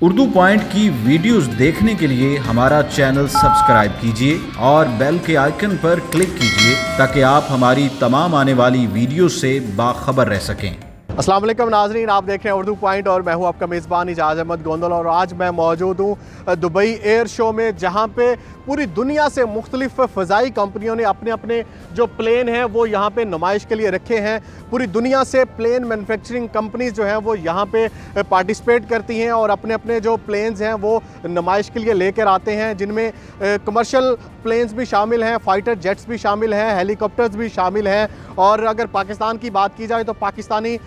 Urdu point की videos देखने के लिए हमारा चैनल सब्सक्राइब कीजिए और बेल के आइकन पर क्लिक कीजिए ताकि आप हमारी तमाम आने वाली वीडियो से बाखबर रह सकें। अस्सलाम वालेकुम नाज़रीन, आप देख रहे हैं उर्दू पॉइंट और मैं हूं आपका मेज़बान इजाज़ अहमद गोंदल। और आज मैं मौजूद हूं दुबई एयर शो में, जहां पे पूरी दुनिया से मुख्तलिफ फ़ज़ाई कंपनियों ने अपने अपने जो प्लेन हैं वो यहाँ पे नुमाइश के लिए रखे हैं। पूरी दुनिया से प्लेन मैन्युफैक्चरिंग कंपनीज़ जो हैं वो यहाँ पे पार्टिसिपेट करती हैं और अपने अपने जो प्लेन्स हैं वो नुमाइश के लिए लेकर आते हैं, जिनमें कमर्शियल प्लेन्स भी शामिल हैं, फाइटर जेट्स भी शामिल हैं, हेलीकॉप्टर्स भी शामिल हैं। और अगर पाकिस्तान की बात की जाए तो पाकिस्तानी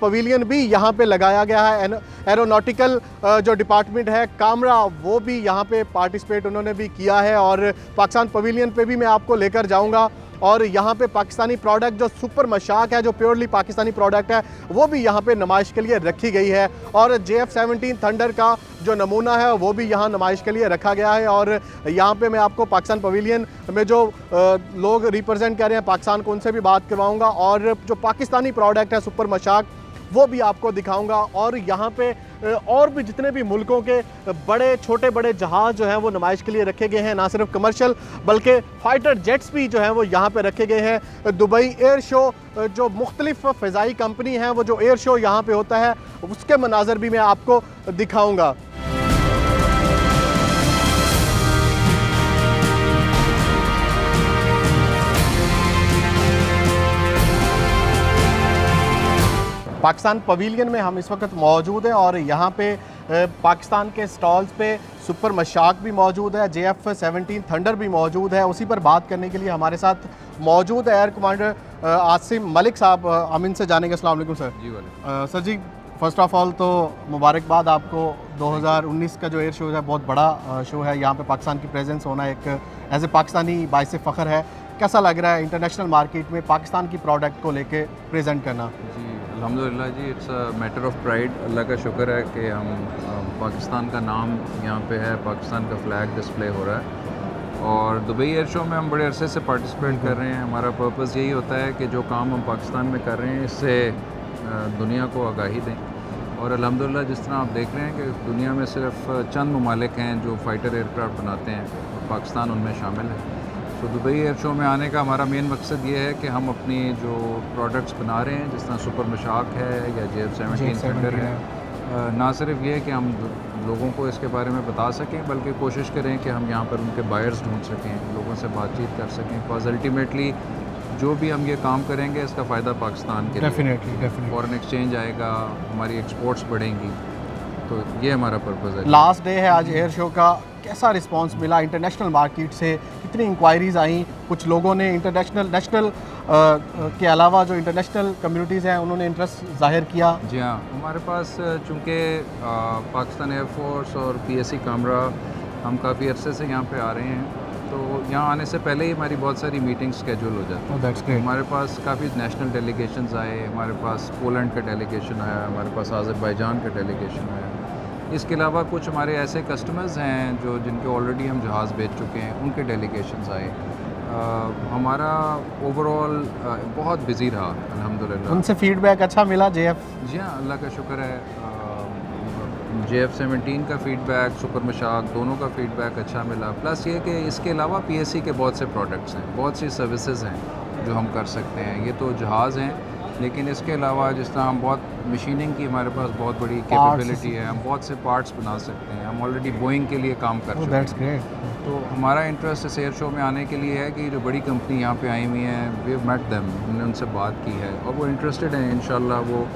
पवेलियन भी यहाँ पे लगाया गया है। एरोनॉटिकल जो डिपार्टमेंट है कामरा, वो भी यहाँ पे पार्टिसिपेट उन्होंने भी किया है। और पाकिस्तान पवेलियन पे भी मैं आपको लेकर जाऊँगा। और यहाँ पे पाकिस्तानी प्रोडक्ट जो सुपर मशाक है, जो प्योरली पाकिस्तानी प्रोडक्ट है, वो भी यहाँ पे नुमाइश के लिए रखी गई है। और JF-17 थंडर का जो नमूना है वो भी यहाँ नुमाइश के लिए रखा गया है। और यहाँ पे मैं आपको पाकिस्तान पवेलियन में जो लोग रिप्रेजेंट कर रहे हैं पाकिस्तान को, उनसे भी बात करवाऊँगा और जो पाकिस्तानी प्रोडक्ट है सुपर मशाक वो भी आपको दिखाऊंगा। और यहाँ पे और भी जितने भी मुल्कों के बड़े छोटे बड़े जहाज़ जो हैं वो नुमाइश के लिए रखे गए हैं, ना सिर्फ कमर्शियल बल्कि फ़ाइटर जेट्स भी जो हैं वो यहाँ पे रखे गए हैं। दुबई एयर शो जो मुख्तलिफ फ़ज़ाई कंपनी हैं, वो जो एयर शो यहाँ पे होता है उसके मनाज़र भी मैं आपको दिखाऊँगा। पाकिस्तान पवेलियन में हम इस वक्त मौजूद हैं और यहाँ पे पाकिस्तान के स्टॉल्स पे सुपर मशाक भी मौजूद है, JF-17 थंडर भी मौजूद है। उसी पर बात करने के लिए हमारे साथ मौजूद है एयर कमांडर आसिम मलिक साहब। हम इनसे जानेंगे। अस्सलाम वालेकुम सर। जी वालेकुम। सर जी, फ़र्स्ट ऑफ़ ऑल तो मुबारकबाद आपको। 2019 का जो एयर शो है बहुत बड़ा शो है, यहाँ पे पाकिस्तान की प्रेजेंस होना एक एज ए पाकिस्तानी बाइस फ़ख्र है। कैसा लग रहा है इंटरनेशनल मार्केट में पाकिस्तान की प्रोडक्ट को लेके प्रेजेंट करना? जी अल्हम्दुलिल्लाह जी, it's a matter of pride. अल्लाह का शुक्र है कि हम पाकिस्तान का नाम यहाँ पे है, पाकिस्तान का फ़्लैग डिस्प्ले हो रहा है। और दुबई एयर शो में हम बड़े अरसे से पार्टिसिपेट कर रहे हैं। हमारा पर्पस यही होता है कि जो काम हम पाकिस्तान में कर रहे हैं इससे दुनिया को आगाही दें। और अल्हम्दुलिल्लाह जिस तरह आप देख रहे हैं कि दुनिया में सिर्फ चंद ममालिक हैं जो फ़ाइटर एयरक्राफ्ट बनाते हैं और पाकिस्तान उनमें शामिल है। तो दुबई एयर शो में आने का हमारा मेन मकसद ये है कि हम अपनी जो प्रोडक्ट्स बना रहे हैं, जिस तरह सुपर मशाक है या JF-17 थंडर है, ना सिर्फ ये कि हम लोगों को इसके बारे में बता सकें बल्कि कोशिश करें कि हम यहाँ पर उनके बायर्स ढूंढ सकें, लोगों से बातचीत कर सकें। बिकॉज अल्टीमेटली जो भी हम ये काम करेंगे इसका फ़ायदा पाकिस्तान के डेफिनेटली फॉरेन एक्सचेंज आएगा, हमारी एक्सपोर्ट्स बढ़ेंगी। तो ये हमारा पर्पज़ है। लास्ट डे है आज एयर शो का, कैसा रिस्पांस मिला इंटरनेशनल मार्केट से? कितनी इंक्वायरीज़ आई? कुछ लोगों ने नेशनल के अलावा जो इंटरनेशनल कम्युनिटीज़ हैं उन्होंने इंटरेस्ट ज़ाहिर किया? जी हाँ, हमारे पास चूँकि पाकिस्तान एयरफोर्स और PSC कामरा हम काफ़ी अरसे से यहाँ पे आ रहे हैं, तो यहाँ आने से पहले ही हमारी बहुत सारी मीटिंग स्केड्यूल हो जाती है। तो हमारे पास काफ़ी नेशनल डेलीगेशंस आए, हमारे पास पोलैंड का डेलीगेशन आया, हमारे पास अज़रबैजान का डेलीगेशन आया। इसके अलावा कुछ हमारे ऐसे कस्टमर्स हैं जो जिनके ऑलरेडी हम जहाज़ बेच चुके हैं, उनके डेलीगेशंस आए। हमारा ओवरऑल बहुत बिज़ी रहा अल्हम्दुलिल्लाह। उनसे फीडबैक अच्छा मिला? JF? जी हाँ, अल्लाह का शुक्र है। JF-17 का फ़ीडबैक, सुपर मशाक दोनों का फ़ीडबैक अच्छा मिला। प्लस ये कि इसके अलावा PSC के बहुत से प्रोडक्ट्स हैं, बहुत सी सर्विसेज हैं जो हम कर सकते हैं। ये तो जहाज़ हैं, लेकिन इसके अलावा जिस तरह हम बहुत मशीनिंग की हमारे पास बहुत बड़ी कैपेबिलिटी है, हम बहुत से पार्ट्स बना सकते हैं। हम ऑलरेडी बोइंग के लिए काम कर चुके हैं। तो हमारा इंटरेस्ट इस एयर शो में आने के लिए है कि जो बड़ी कंपनी यहाँ पे आई हुई हैं, वी हैव मेट देम, हमने उनसे बात की है और वो इंटरेस्टेड हैं। इंशाल्लाह वो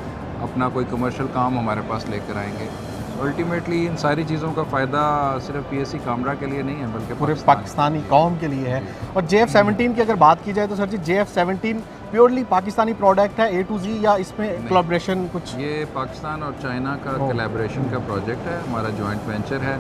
अपना कोई कमर्शियल काम हमारे पास लेकर आएंगे। अल्टीमेटली इन सारी चीज़ों का फ़ायदा सिर्फ PSC कामरा के लिए नहीं है बल्कि पूरे पाकिस्तानी कौम के लिए है। और JF-17 की अगर बात की जाए तो सर जी, JF-17 प्योरली पाकिस्तानी प्रोडक्ट है A to Z या इसमें कोलैबोरेशन कुछ? ये पाकिस्तान और चाइना का कोलैबोरेशन का प्रोजेक्ट है, हमारा जॉइंट वेंचर है।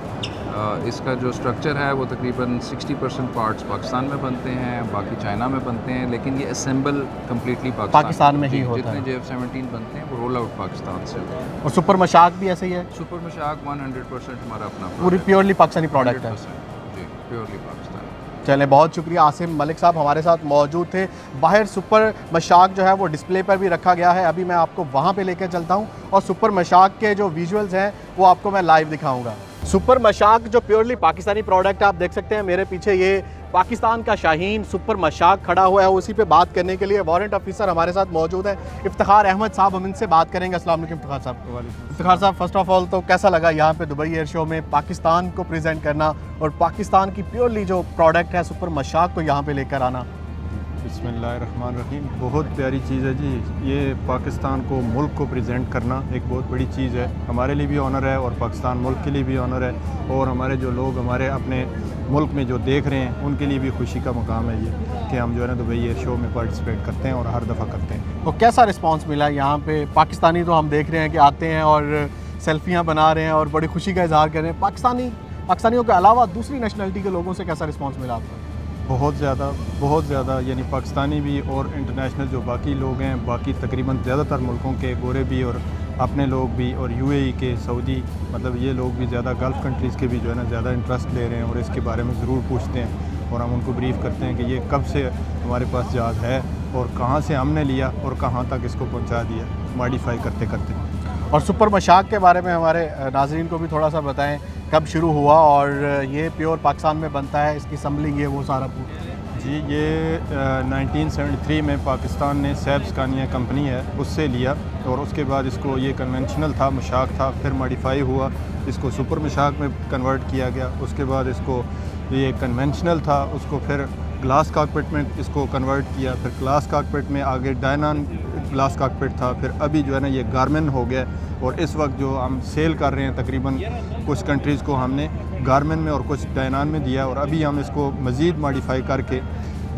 इसका जो स्ट्रक्चर है वो तकरीबन 60% पार्ट्स पाकिस्तान में बनते हैं, बाकी चाइना में बनते हैं, लेकिन ये असेंबल कम्प्लीटली पाकिस्तान में ही होता है। जितने JF-17 बनते हैं वो रोल आउट पाकिस्तान से होते हैं। और सुपर मशाक भी ऐसे ही है? सुपर मशाक 100% हमारा अपना पूरी प्योरली पाकिस्तानी प्रोडक्ट है? जी, प्योरली पाकिस्तान। चलें, बहुत शुक्रिया आसिम मलिक साहब हमारे साथ मौजूद थे। बाहर सुपर मशाक जो है वो डिस्प्ले पर भी रखा गया है, अभी मैं आपको वहाँ पे लेकर चलता हूँ और सुपर मशाक के जो विजुअल्स हैं वो आपको मैं लाइव दिखाऊंगा। सुपर मशाक जो प्योरली पाकिस्तानी प्रोडक्ट है, आप देख सकते हैं मेरे पीछे ये पाकिस्तान का शाहीन सुपर मशाक खड़ा हुआ है। उसी पे बात करने के लिए वारंट ऑफिसर हमारे साथ मौजूद है, इफ्तिखार अहमद साहब, हम इनसे बात करेंगे। अस्सलाम वालेकुम इफ्तिखार साहब। इफ्तिखार साहब, फर्स्ट ऑफ ऑल तो कैसा लगा यहाँ पे दुबई एयर शो में पाकिस्तान को प्रेजेंट करना और पाकिस्तान की प्योरली जो प्रोडक्ट है सुपर मशाक को यहाँ पे लेकर आना? बिस्मिल्लाहिर्रहमानिर्रहीम, बहुत प्यारी चीज़ है जी। ये पाकिस्तान को, मुल्क को प्रेजेंट करना एक बहुत बड़ी चीज़ है। हमारे लिए भी ऑनर है और पाकिस्तान मुल्क के लिए भी ऑनर है, और हमारे जो लोग हमारे अपने मुल्क में जो देख रहे हैं उनके लिए भी खुशी का मकाम है ये कि हम जो है ना दुबई एयर शो में पार्टिसिपेट करते हैं और हर दफ़ा करते हैं। तो कैसा रिस्पांस मिला यहाँ पे? पाकिस्तानी तो हम देख रहे हैं कि आते हैं और सेल्फियाँ बना रहे हैं और बड़ी खुशी का इजहार कर रहे हैं। पाकिस्तानियों के अलावा दूसरी नेशनलिटी के लोगों से कैसा रिस्पांस मिला आपको? बहुत ज़्यादा, यानी पाकिस्तानी भी और इंटरनेशनल जो बाकी लोग हैं, बाकी तकरीबन ज़्यादातर मुल्कों के गोरे भी और अपने लोग भी, और यूएई के, सऊदी, मतलब ये लोग भी ज़्यादा, गल्फ़ कंट्रीज़ के भी जो है ना ज़्यादा इंटरेस्ट ले रहे हैं और इसके बारे में ज़रूर पूछते हैं। और हम उनको ब्रीफ़ करते हैं कि ये कब से हमारे पास जहाज़ है और कहाँ से हमने लिया और कहाँ तक इसको पहुँचा दिया मॉडिफाई करते करते। और सुपर मशाक के बारे में हमारे नाज़रीन को भी थोड़ा सा बताएं, कब शुरू हुआ और ये प्योर पाकिस्तान में बनता है, इसकी असम्बलिंग ये वो सारा जी, ये 1973 में पाकिस्तान ने सैब स्कानिया कंपनी है उससे लिया, और उसके बाद इसको, ये कन्वेंशनल था, मशाक था, फिर मॉडिफाई हुआ, इसको सुपर मशाक में कन्वर्ट किया गया। उसके बाद इसको, ये कन्वेंशनल था, उसको फिर ग्लास कॉकपिट में इसको कन्वर्ट किया, फिर ग्लास कॉकपिट में आगे डायनान ग्लास कॉकपिट था, फिर अभी जो है ना ये गारमेन हो गया। और इस वक्त जो हम सेल कर रहे हैं तकरीबन कुछ कंट्रीज़ को हमने गारमेन में और कुछ डायनान में दिया, और अभी हम इसको मज़ीद मॉडिफाई करके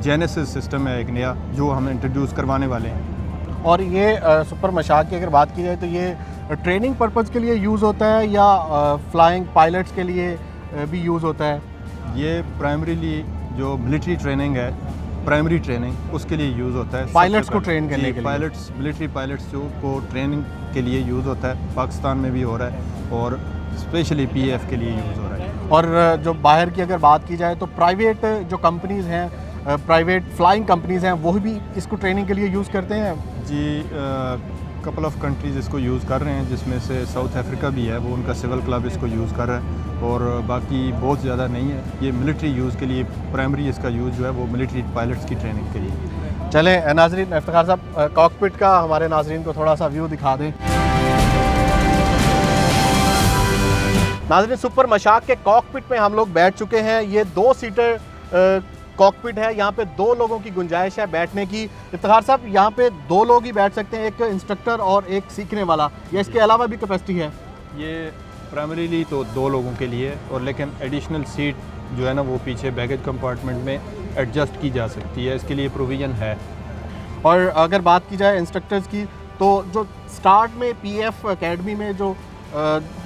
जेनेसिस सिस्टम है एक नया जो हम इंट्रोड्यूस करवाने वाले हैं। और ये सुपर मशाक की अगर बात की जाए तो ये ट्रेनिंग पर्पज़ के लिए यूज़ होता है या फ्लाइंग पायलट्स के लिए भी यूज़ होता है? ये प्राइमरीली जो मिलिट्री ट्रेनिंग है, प्राइमरी ट्रेनिंग, उसके लिए यूज़ होता है। पायलट्स को ट्रेन करने के लिए? पायलट्स, मिलिट्री पायलट्स जो को ट्रेनिंग के लिए यूज़ होता है, पाकिस्तान में भी हो रहा है और स्पेशली पीएफ के लिए यूज़ हो रहा है। और जो बाहर की अगर बात की जाए तो प्राइवेट जो कंपनीज़ हैं, प्राइवेट फ्लाइंग कंपनीज़ हैं, वो भी इसको ट्रेनिंग के लिए यूज़ करते हैं? जी, कपल ऑफ कंट्रीज़ इसको यूज़ कर रहे हैं, जिसमें से साउथ अफ्रीका भी है, वो उनका सिविल क्लब इसको यूज़ कर रहा है, और बाकी बहुत ज़्यादा नहीं है। ये मिलिट्री यूज़ के लिए, प्राइमरी इसका यूज़ जो है वो मिलिट्री पायलट्स की ट्रेनिंग के लिए। चलें नाज़रीन, इफ्तिखार साहब कॉकपिट का हमारे नाज़रीन को थोड़ा सा व्यू दिखा दें। नाज़रीन, सुपर मशाक के कॉकपिट में हम लोग बैठ चुके हैं। ये 2 सीटर कॉकपिट है, यहाँ पे 2 लोगों की गुंजाइश है बैठने की। इफ्तिखार साहब, यहाँ पे 2 लोग ही बैठ सकते हैं, एक इंस्ट्रक्टर और एक सीखने वाला, या इसके अलावा भी कैपेसिटी है? ये प्राइमरीली तो 2 लोगों के लिए, और लेकिन एडिशनल सीट जो है ना वो पीछे बैगेज कंपार्टमेंट में एडजस्ट की जा सकती है, इसके लिए प्रोविज़न है। और अगर बात की जाए इंस्ट्रक्टर्स की, तो जो स्टार्ट में पीएफ एकेडमी में जो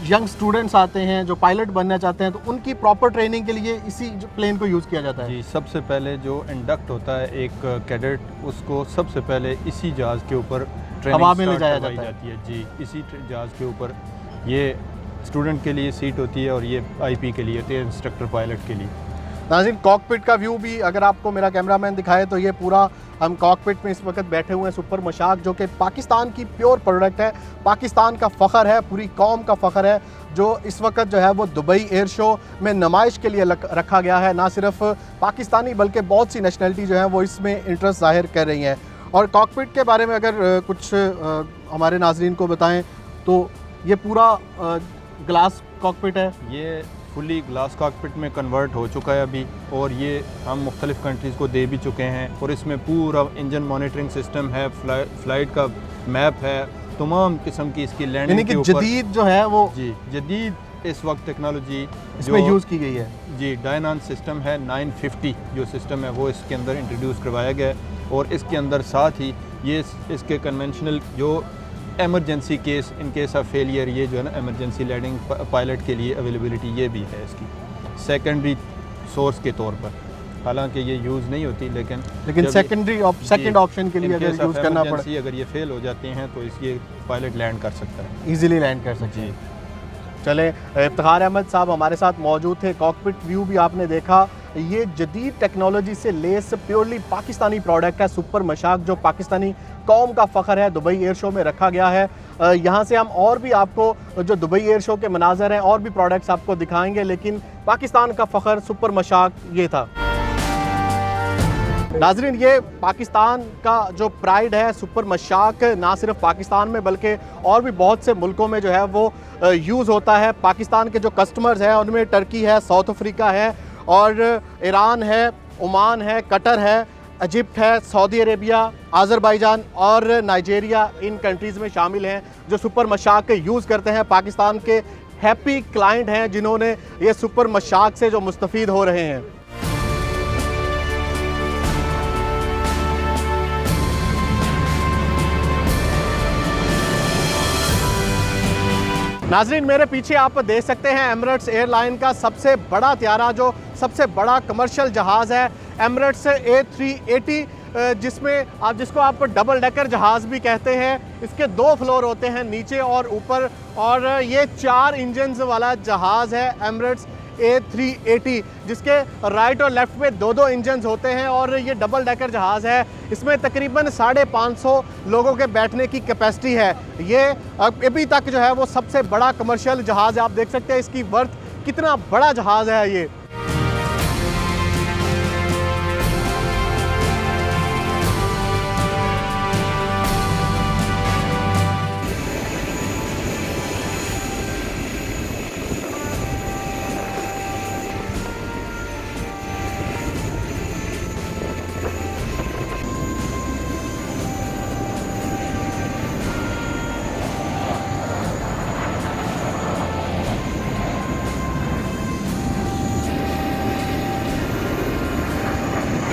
यंग स्टूडेंट्स आते हैं जो पायलट बनना चाहते हैं, तो उनकी प्रॉपर ट्रेनिंग के लिए इसी प्लेन को यूज़ किया जाता है? जी, सबसे पहले जो इंडक्ट होता है एक कैडेट, उसको सबसे पहले इसी जहाज़ के ऊपर हवा में ले ट्रेनिंग जाया करवाई जाता है। जाती है। जी, इसी जहाज़ के ऊपर ये स्टूडेंट के लिए सीट होती है और ये आईपी के लिए होती है, इंस्ट्रक्टर पायलट के लिए। नाज़रीन, कॉकपिट का व्यू भी अगर आपको मेरा कैमरामैन दिखाए तो ये पूरा, हम कॉकपिट में इस वक्त बैठे हुए हैं। सुपर मशाक जो कि पाकिस्तान की प्योर प्रोडक्ट है, पाकिस्तान का फ़ख्र है, पूरी कौम का फ़ख्र है, जो इस वक्त जो है वो दुबई एयर शो में नुमाइश के लिए रखा गया है। ना सिर्फ पाकिस्तानी बल्कि बहुत सी नेशनलिटी जो है वो इसमें इंटरेस्ट ज़ाहिर कर रही हैं। और कॉकपिट के बारे में अगर कुछ हमारे नाज़रीन को बताएँ तो ये पूरा ग्लास कॉकपिट है। ये फुली ग्लास कॉकपिट में कन्वर्ट हो चुका है अभी, और ये हम मुख्तलिफ़ कंट्रीज़ को दे भी चुके हैं, और इसमें पूरा इंजन मॉनिटरिंग सिस्टम है, फ्लाइट का मैप है, तमाम किस्म की इसकी लैंडिंग के ऊपर जदीद जो है वो, जी जदीद इस वक्त टेक्नोलॉजी इसमें यूज़ की गई है। जी, डायनान सिस्टम है, 950 जो सिस्टम है वो इसके अंदर इंट्रोड्यूस करवाया गया है, और इसके अंदर साथ ही ये इसके कन्वेंशनल जो emergency case, in case of failure, ये जो है ना एमरजेंसी लैंडिंग पायलट के लिए अवेलेबिलिटी ये भी है इसकी सेकेंडरी सोर्स के तौर पर। हालांकि ये यूज़ नहीं होती, लेकिन सेकंड ऑप्शन के लिए अगर यूज़ करना पड़े, अगर ये फेल हो जाते हैं तो ये पायलट लैंड कर सकता है, ईजिली लैंड कर सकते हैं। चले, इफ्तिखार अहमद साहब हमारे साथ मौजूद थे। कॉकपिट व्यू भी आपने देखा, ये जदीद टेक्नोलॉजी से लेस प्योरली पाकिस्तानी प्रोडक्ट है सुपर मशाक, जो पाकिस्तानी कौम का फ़ख्र है, दुबई एयर शो में रखा गया है। यहाँ से हम और भी आपको जो दुबई एयर शो के मनाज़र हैं और भी प्रोडक्ट्स आपको दिखाएंगे, लेकिन पाकिस्तान का फ़ख्र सुपर मशाक ये था। नाजरीन, ये पाकिस्तान का जो प्राइड है सुपर मशाक, ना सिर्फ पाकिस्तान में बल्कि और भी बहुत से मुल्कों में जो है वो यूज़ होता है। पाकिस्तान के जो कस्टमर्स हैं उनमें टर्की है, साउथ अफ्रीका है और ईरान है, ओमान है, कतर है, इजिप्ट है, सऊदी अरेबिया, आज़रबाईजान और नाइजीरिया इन कंट्रीज़ में शामिल हैं जो सुपर मशाक यूज़ करते हैं। पाकिस्तान के हैप्पी क्लाइंट हैं जिन्होंने ये सुपर मशाक से जो मुस्तफ़ीद हो रहे हैं। नाजरीन, मेरे पीछे आप देख सकते हैं एमिरेट्स एयरलाइन का सबसे बड़ा त्यारा, जो सबसे बड़ा कमर्शियल जहाज़ है एमिरेट्स A380, जिसको आप डबल डेकर जहाज़ भी कहते हैं। इसके 2 फ्लोर होते हैं, नीचे और ऊपर, और ये 4 इंजन्स वाला जहाज़ है एमिरेट्स A380, जिसके राइट और लेफ़्ट में 2-2 इंजन्स होते हैं और ये डबल डेकर जहाज़ है। इसमें तकरीबन 550 लोगों के बैठने की कैपेसिटी है। ये अभी तक जो है वो सबसे बड़ा कमर्शियल जहाज़ है। आप देख सकते हैं इसकी वर्थ, कितना बड़ा जहाज़ है ये।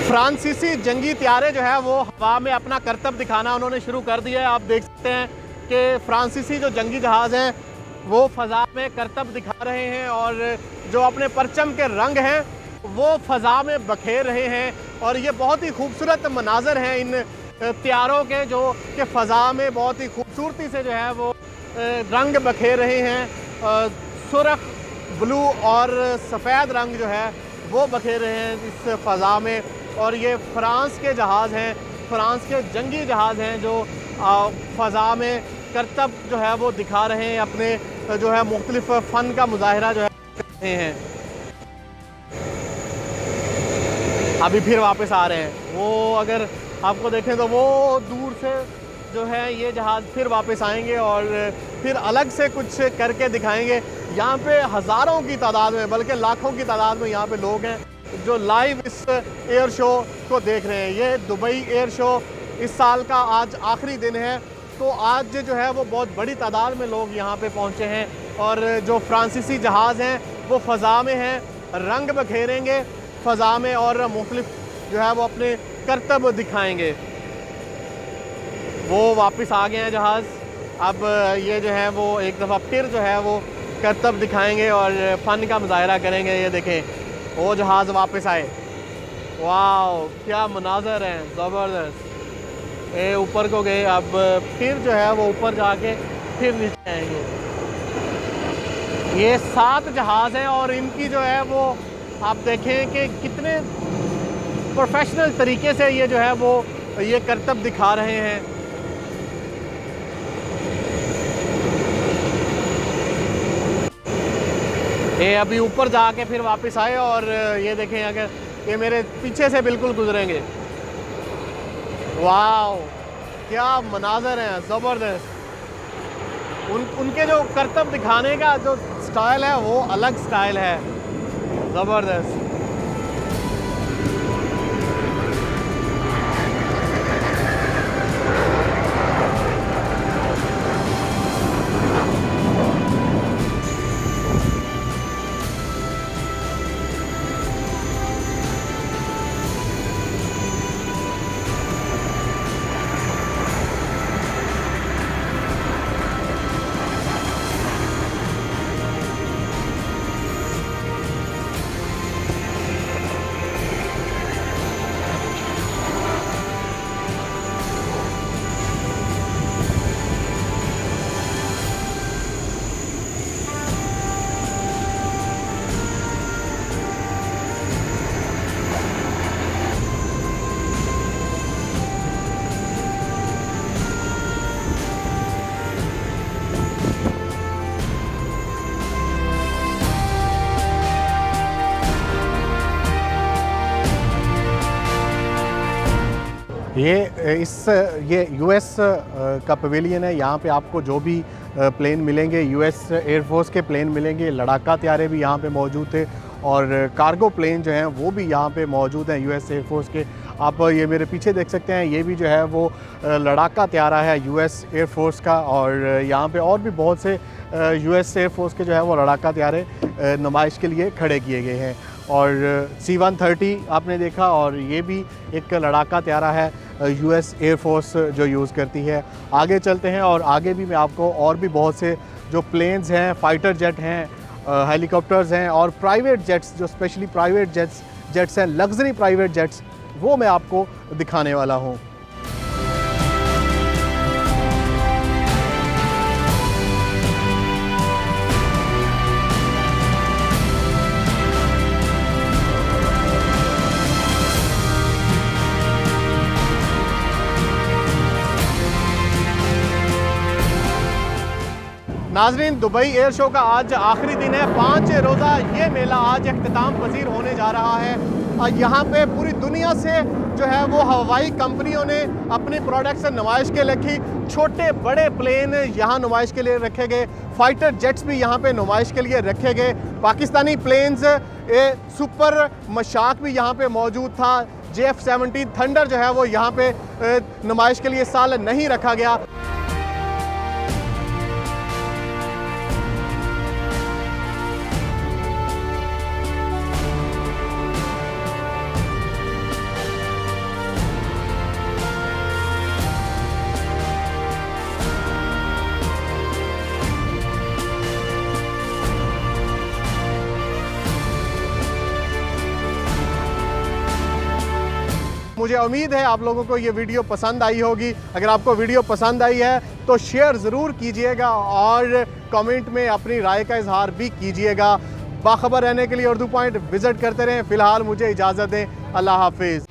फ्रांसीसी जंगी त्यारे जो है वो हवा में अपना करतब दिखाना उन्होंने शुरू कर दिया है। आप देख सकते हैं कि फ्रांसीसी जो जंगी जहाज़ हैं वो फ़ज़ा में करतब दिखा रहे हैं और जो अपने परचम के रंग हैं वो फ़ज़ा में बखेर रहे हैं। और ये बहुत ही खूबसूरत मनाज़र हैं इन त्यारों के, जो कि फ़ज़ा में बहुत ही खूबसूरती से जो है वो रंग बखेर रहे हैं। सुर्ख, ब्लू और सफ़ेद रंग जो है वो बखेर रहे हैं इस फ़ज़ा में। और ये फ्रांस के जहाज़ हैं, फ्रांस के जंगी जहाज़ हैं जो फ़ज़ा में करतब जो है वो दिखा रहे हैं, अपने जो है मुख्तलिफ फ़न का मुज़ाहरा जो है कर रहे हैं। अभी फिर वापस आ रहे हैं वो, अगर आपको देखें तो वो दूर से जो है ये जहाज़ फिर वापस आएंगे और फिर अलग से कुछ करके दिखाएंगे। यहाँ पे हज़ारों की तादाद में, बल्कि लाखों की तादाद में यहाँ पे लोग हैं जो लाइव इस एयर शो को देख रहे हैं। ये दुबई एयर शो इस साल का आज आखिरी दिन है, तो आज जो है वो बहुत बड़ी तादाद में लोग यहाँ पे पहुँचे हैं। और जो फ्रांसीसी जहाज़ हैं वो फ़ज़ा में हैं, रंग बखेरेंगे फ़ज़ा में और मुख्तलिफ जो है वो अपने करतब दिखाएंगे। वो वापस आ गए हैं जहाज़। अब ये जो है वो एक दफ़ा फिर जो है वो करतब दिखाएंगे और फ़न का मुज़ाहरा करेंगे। ये देखें वो जहाज़ वापस आए। वाह, क्या मनाज़र हैं, ज़बरदस्त। ये ऊपर को गए, अब फिर जो है वो ऊपर जाके फिर नीचे आएंगे। ये 7 जहाज़ हैं और इनकी जो है वो आप देखें कि कितने प्रोफेशनल तरीके से ये जो है वो ये करतब दिखा रहे हैं। ये अभी ऊपर जाके फिर वापस आए और ये देखें, अगर ये मेरे पीछे से बिल्कुल गुजरेंगे। वाह, क्या मनाज़र हैं, ज़बरदस्त। उनके जो करतब दिखाने का जो स्टाइल है वो अलग स्टाइल है, ज़बरदस्त। ये यूएस का पवेलियन है। यहाँ पे आपको जो भी प्लेन मिलेंगे, यूएस एयरफोर्स के प्लेन मिलेंगे, लड़ाका त्यारे भी यहाँ पे मौजूद थे और कार्गो प्लेन जो हैं वो भी यहाँ पे मौजूद हैं यूएस एयरफोर्स के। आप ये मेरे पीछे देख सकते हैं, ये भी जो है वो लड़ाका त्यारा है यूएस एयरफोर्स का। और यहाँ पे और भी बहुत से यूएस एयरफोर्स के जो है वो लड़ाका त्यारे नुमाइश के लिए खड़े किए गए हैं। और C-130 आपने देखा, और ये भी एक लड़ाका त्यारा है यूएस एयरफोर्स जो यूज़ करती है। आगे चलते हैं और आगे भी मैं आपको और भी बहुत से जो प्लेन्स हैं, फाइटर जेट हैं, हेलीकॉप्टर्स हैं और प्राइवेट जेट्स, जो स्पेशली प्राइवेट जेट्स हैं, लग्जरी प्राइवेट जेट्स, वो मैं आपको दिखाने वाला हूँ। नाजरीन, दुबई एयर शो का आज आखिरी दिन है। 5 रोज़ा ये मेला आज इख्तिताम पजीर होने जा रहा है। यहाँ पे पूरी दुनिया से जो है वो हवाई कंपनियों ने अपनी प्रोडक्ट्स नुमाइश के रखी। छोटे बड़े प्लेन यहाँ नुमाइश के लिए रखे गए, फाइटर जेट्स भी यहाँ पे नुमाइश के लिए रखे गए। पाकिस्तानी प्लेन्स सुपर मशाक भी यहाँ पे मौजूद था। JF-17 थंडर जो है वो यहाँ पे नुमाइश के लिए इस साल नहीं रखा गया। मुझे उम्मीद है आप लोगों को ये वीडियो पसंद आई होगी। अगर आपको वीडियो पसंद आई है तो शेयर ज़रूर कीजिएगा और कमेंट में अपनी राय का इजहार भी कीजिएगा। बाखबर रहने के लिए उर्दू पॉइंट विज़िट करते रहें। फ़िलहाल मुझे इजाज़त दें। अल्लाह हाफिज़।